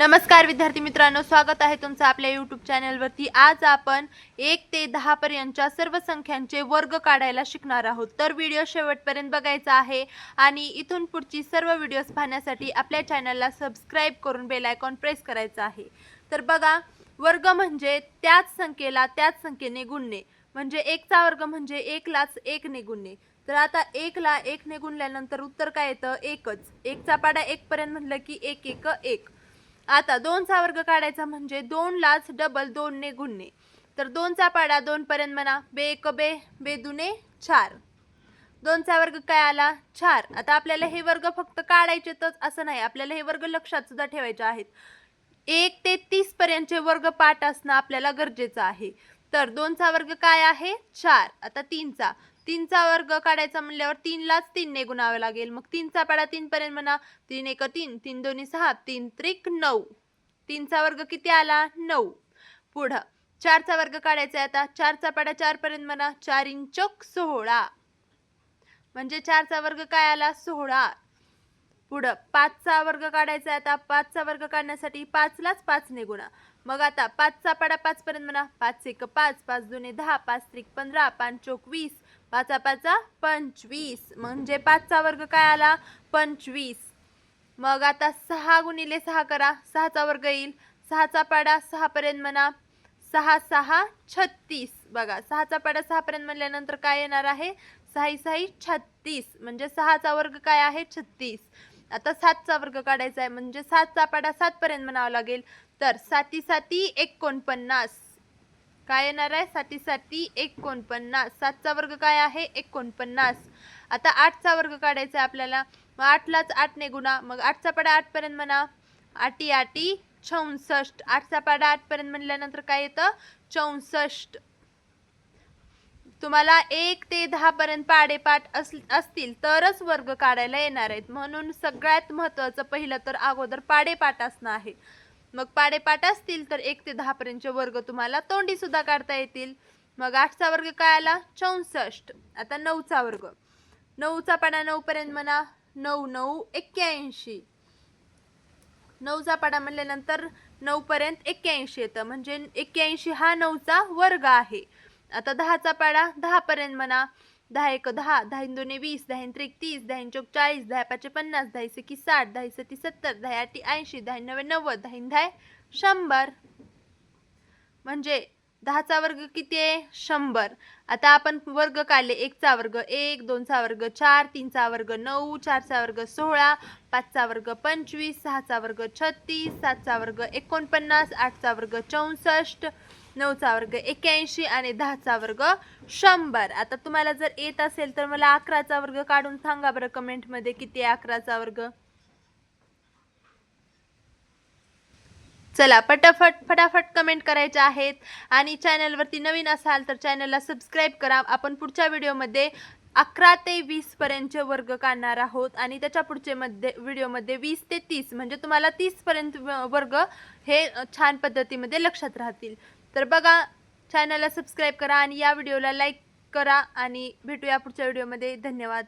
नमस्कार विद्यार्थी मित्रांनो, स्वागत आहे तुमचं आपल्या YouTube चॅनलवरती। आज आपण 1 ते 10 पर्यंतच्या सर्व संख्यांचे वर्ग काढायला शिकणार आहोत। तर व्हिडिओ शेवटपर्यंत बघायचा आहे आणि इथून पुढची सर्व व्हिडिओज पाहण्यासाठी आपल्या चॅनलला सबस्क्राइब करून बेल आयकॉन प्रेस करायचा आहे। तर बघा, वर्ग म्हणजे त्याच संख्येला त्याच संख्येने गुणणे, म्हणजे 1 चा वर्ग म्हणजे 1 लाच 1 ने गुणणे। तर आता 1 ला 1 ने गुणल्यानंतर उत्तर काय येतं? 1च। 1 चा पाडा 1 पर्यंत म्हटलं की 1 1 1। आता 2 चा वर्ग काढायचा म्हणजे 2 लाच डबल 2 ने गुणणे। तर 2 चा पाडा 2 पर्यंत म्हणा, बे 1 बे, बे दुने 4। 2 चा वर्ग काय आला? 4। आता आपल्याला हे वर्ग फक्त काढायचेच असं नाही, आपल्याला हे वर्ग लक्षात सुद्धा ठेवायचे आहेत। 1 ते 30 पर्यंतचे वर्ग पाठ असणं आपल्याला गरजेचं आहे। तर 2 चा वर्ग काय आहे? 4। आता 3 चा वर्ग काढायचा म्हणल्यावर 3 लाच 3 ने गुणावे लागेल। मग 3 चा पाडा 3 पर्यंत म्हणा, 3 1 3, 3 2 6, 3 त्रिक 9। 3 चा वर्ग किती आला? 9। पुढं 4 चा वर्ग काढायचा आहे। आता 4 चा पाडा 4 पर्यंत म्हणा, 4 इंचोक 16, म्हणजे 4 चा वर्ग काय आला? 16। पुढं 5 चा वर्ग काढायचा आहे। आता 5 चा वर्ग काढण्यासाठी 5 लाच 5 ने गुणा। मग आता 5 चा पाडा 5 पर्यंत म्हणा, 5 1 5, 5 2 10, 5 त्रिक 15, 5 चौक 20, 5 5 25, म्हणजे 5 चा वर्ग काय आला? 25। मग आता 6 गुणिले 6 करा, 6 चा वर्ग येईल। 6 चा पाडा 6 पर्यंत म्हणा, 6 6 36। बघा, 6 चा पाडा 6 पर्यंत म्हणल्यानंतर काय येणार आहे? 6 6 36, म्हणजे 6 चा वर्ग काय आहे? 36। आता 7 चा वर्ग काढायचा आहे, म्हणजे 7 चा पाडा 7 पर्यंत म्हणावं लागेल। तर 7 7 49, काय येणार आहे? 7 7 49। 7 चा वर्ग काय आहे? 49। आता 8 चा वर्ग काढायचा आहे आपल्याला। मग 8 लाच 8 ने गुणा। मग 8 चा पाडा 8 पर्यंत म्हणा, 8 8 64। 8 चा पाडा 8 पर्यंत म्हणल्यानंतर काय येतं? 64। तुम्हाला 1 ते 10 पर्यंत पाडेपाठ असतील तरच वर्ग काढायला येणार आहेत, म्हणून सगळ्यात महत्त्वाचं पहिलं तर अगोदर पाडेपाठ असणं आहे। मग पाडेपाठ असतील तर 1 ते 10 पर्यंतचे वर्ग तुम्हाला तोंडी सुद्धा काढता येतील। मग 8 चा वर्ग काय आला? 64। आता 9 चा वर्ग, 9 चा पाडा 9 पर्यंत म्हणा, 9 9 81। 9 चा पाडा म्हणल्यानंतर 9 पर्यंत 81 येतं, म्हणजे 81 हा 9 चा वर्ग आहे। आता 10 चा पाडा 10 पर्यंत म्हणा, 10 1 10, 10 2 20, 10 त्रिक 30, 10 चौक 40, 10 5 50, 10 6 60, 10 7 70, 10 8 80, 10 9 90, 10 10 100, म्हणजे 10 चा वर्ग किती आहे? 100। आता आपण वर्ग काढले। 1 चा वर्ग 1, 2 चा वर्ग 4, 3 चा वर्ग 9, 4 चा वर्ग 16, 5 चा वर्ग 25, 6 चा वर्ग 36, 7 चा वर्ग 49, 8 चा वर्ग 64, 9 चा वर्ग 81 आणि 10 चा वर्ग 100। आता तुम्हाला जर येत असेल तर मला 11 चा वर्ग काढून सांगा बरं कमेंटमध्ये, किती आहे 11 चा वर्ग? चला, फटाफट कमेंट करायचे आहेत आणि चॅनलवरती नवीन असाल तर चॅनलला सबस्क्राइब करा। आपण पुढच्या व्हिडिओमध्ये 11 ते 20 पर्यंतचे वर्ग काढणार आहोत आणि त्याच्या पुढचे व्हिडिओमध्ये 20 ते 30, म्हणजे तुम्हाला 30 पर्यंत वर्ग हे छान पद्धतीमध्ये लक्षात राहतील। तर बघा, चॅनलला सबस्क्राइब करा आणि या व्हिडिओला लाईक करा आणि भेटूया पुढच्या व्हिडिओमध्ये। धन्यवाद।